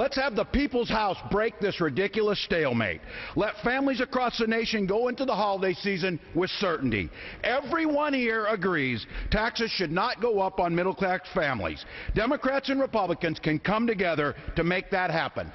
Let's have the people's house break this ridiculous stalemate. Let families across the nation go into the holiday season with certainty. Everyone here agrees taxes should not go up on middle-class families. Democrats and Republicans can come together to make that happen.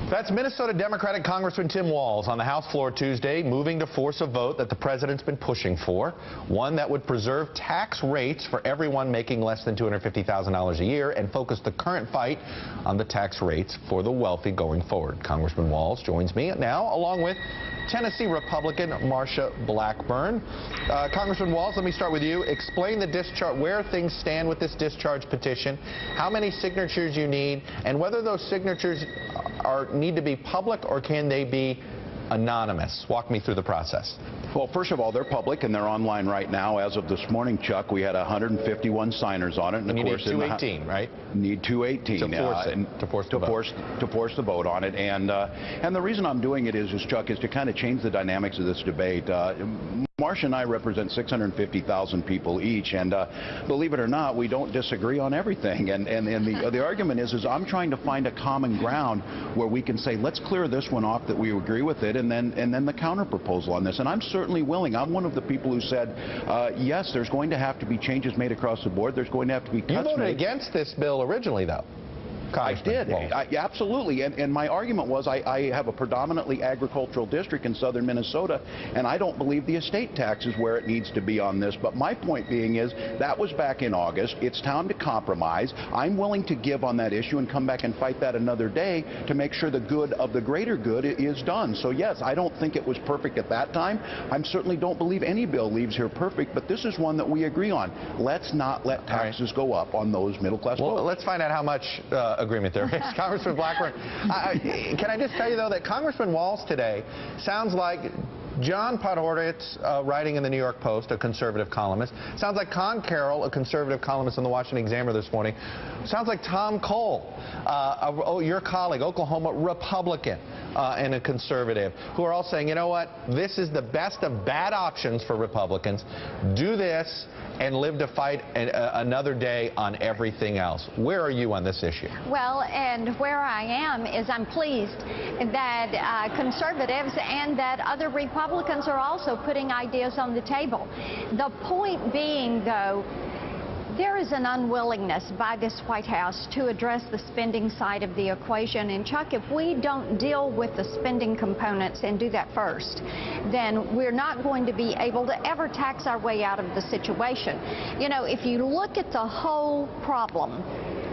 That's Minnesota Democratic Congressman Tim Walz on the House floor Tuesday, moving to force a vote that the president's been pushing for, one that would preserve tax rates for everyone making less than $250,000 a year and focus the current fight on the tax rates for the wealthy going forward. Congressman Walz joins me now, along with Tennessee Republican Marsha Blackburn. Congressman Walz, let me start with you. Explain the discharge, where things stand with this discharge petition, how many signatures you need, and whether those signatures need to be public or can they be anonymous. Walk me through the process. Well, first of all, they're public and they're online right now. As of this morning, Chuck, we had 151 signers on it. And you need 218, right? Need 218 to force the vote on it. And the reason I'm doing it is Chuck, is to kind of change the dynamics of this debate. Marsha and I represent 650,000 people each, and believe it or not, we don't disagree on everything. And the argument is I'm trying to find a common ground where we can say, let's clear this one off that we agree with it, and then the counter proposal on this. And I'm certainly willing. I'm one of the people who said, yes, there's going to have to be changes made across the board. There's going to have to be cuts made. You voted against this bill originally, though. I did. Absolutely. And my argument was I have a predominantly agricultural district in southern Minnesota, and I don't believe the estate tax is where it needs to be on this. But my point being is that was back in August. It's time to compromise. I'm willing to give on that issue and come back and fight that another day to make sure the good of the greater good is done. So, yes, I don't think it was perfect at that time. I certainly don't believe any bill leaves here perfect, but this is one that we agree on. Let's not let taxes go up on those middle-class folks. Well, let's find out how much agreement there is. Congressman Blackburn, can I just tell you, though, that Congressman Walz today sounds like John Podhoretz, writing in the New York Post, a conservative columnist. Sounds like Con Carroll, a conservative columnist in the Washington Examiner this morning. Sounds like Tom Cole, your colleague, Oklahoma Republican, and a conservative, who are all saying, you know what, this is the best of bad options for Republicans. Do this and live to fight another day on everything else. Where are you on this issue? Well, and where I am is I'm pleased that conservatives and that other Republicans are also putting ideas on the table. The point being, though, there is an unwillingness by this White House to address the spending side of the equation. And, Chuck, if we don't deal with the spending components and do that first, then we're not going to be able to ever tax our way out of the situation. You know, if you look at the whole problem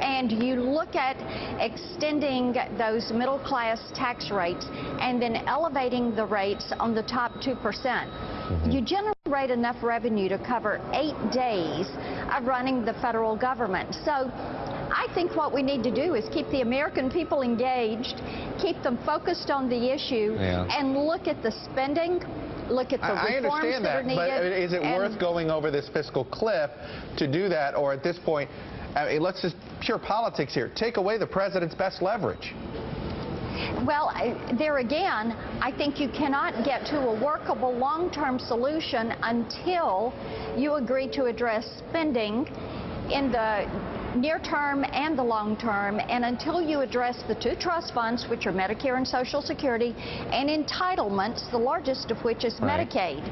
and you look at extending those middle-class tax rates and then elevating the rates on the top 2%, you generate enough revenue to cover 8 days of running the federal government. So I think what we need to do is keep the American people engaged, keep them focused on the issue, and look at the spending, look at the reforms that are needed. But is it worth going over this fiscal cliff to do that, or at this point, let's just pure politics here, take away the president's best leverage? Well, there again, I think you cannot get to a workable long-term solution until you agree to address spending in the near term and the long term, and until you address the two trust funds, which are Medicare and Social Security, and entitlements, the largest of which is Medicaid.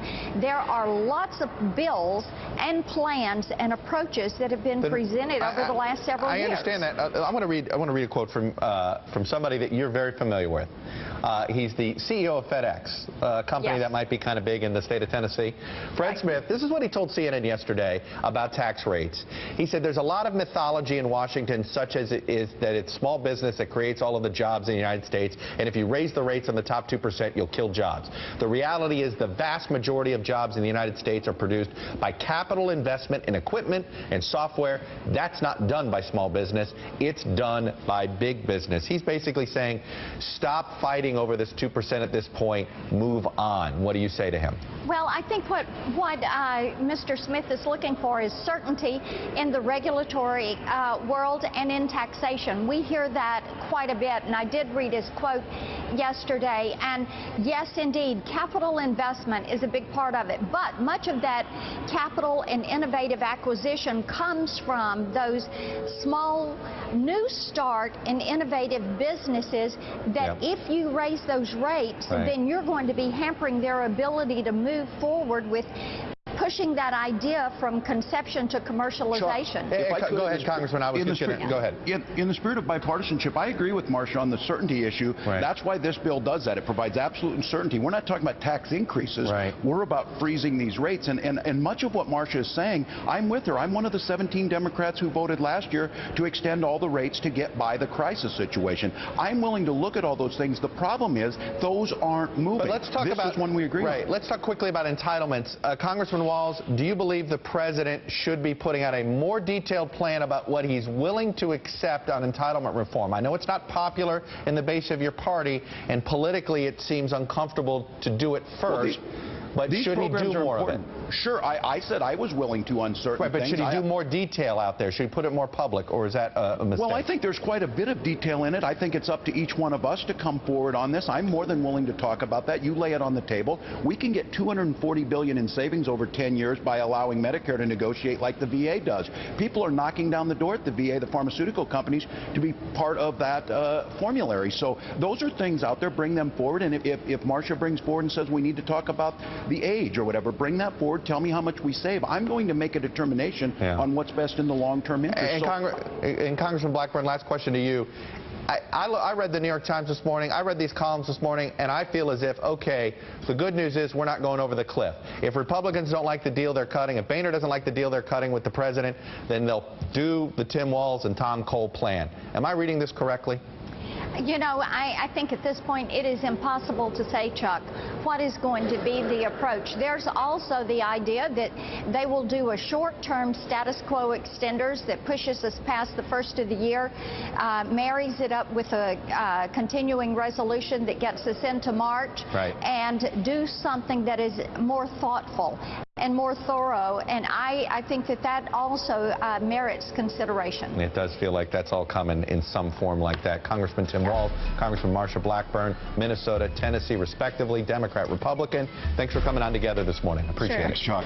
There are lots of bills and plans and approaches that have been presented over the last several years. I understand that. I want to read a quote from somebody that you're very familiar with. He's the CEO of FedEx, a company that might be kind of big in the state of Tennessee. Fred Smith, this is what he told CNN yesterday about tax rates. He said there's a lot of mythology in Washington, such as it is that it's small business that creates all of the jobs in the United States, and if you raise the rates on the top 2%, you'll kill jobs. The reality is the vast majority of jobs in the United States are produced by capital investment in equipment and software. That's not done by small business. It's done by big business. He's basically saying, stop fighting over this 2% at this point. Move on. What do you say to him? Well, I think what Mr. Smith is looking for is certainty in the regulatory world and in taxation. We hear that quite a bit, and I did read his quote yesterday. And yes, indeed, capital investment is a big part of it, but much of that capital and innovative acquisition comes from those small, new start and innovative businesses that if you raise those rates, then you're going to be hampering their ability to move forward with pushing that idea from conception to commercialization. Go ahead, Congressman. I was just going to go ahead. In the spirit of bipartisanship, I agree with Marcia on the certainty issue. That's why this bill does that. It provides absolute certainty. We're not talking about tax increases. We're about freezing these rates. And much of what Marcia is saying, I'm with her. I'm one of the 17 Democrats who voted last year to extend all the rates to get by the crisis situation. I'm willing to look at all those things. The problem is those aren't moving. But let's talk about this is one we agree on. Let's talk quickly about entitlements. Congressman Walz, do you believe the president should be putting out a more detailed plan about what he's willing to accept on entitlement reform? I know it's not popular in the base of your party, and politically it seems uncomfortable to do it first. But should he do more of it? Sure, I said I was willing to on certain things. But should he do more detail out there? Should he put it more public, or is that a mistake? Well, I think there's quite a bit of detail in it. I think it's up to each one of us to come forward on this. I'm more than willing to talk about that. You lay it on the table. We can get $240 billion in savings over 10 years by allowing Medicare to negotiate like the VA does. People are knocking down the door at the VA, the pharmaceutical companies, to be part of that formulary. So those are things out there. Bring them forward. And if Marcia brings forward and says we need to talk about the age or whatever, bring that forward. Tell me how much we save. I'm going to make a determination on what's best in the long-term interest. And Congressman Blackburn, last question to you. I read the New York Times this morning. I read these columns this morning, and I feel as if, okay, the good news is we're not going over the cliff. If Republicans don't like the deal they're cutting, if Boehner doesn't like the deal they're cutting with the president, then they'll do the Tim Walz and Tom Cole plan. Am I reading this correctly? You know, I think at this point it is impossible to say, Chuck, what is going to be the approach. There's also the idea that they will do a short-term status quo extenders that pushes us past the first of the year, marries it up with a continuing resolution that gets us into March, and do something that is more thoughtful and more thorough, and I think that also merits consideration. It does feel like that's all coming in some form like that. Congressman Tim Walz, Congressman Marcia Blackburn, Minnesota, Tennessee, respectively, Democrat, Republican. Thanks for coming on together this morning. I appreciate it. Thanks, Chuck.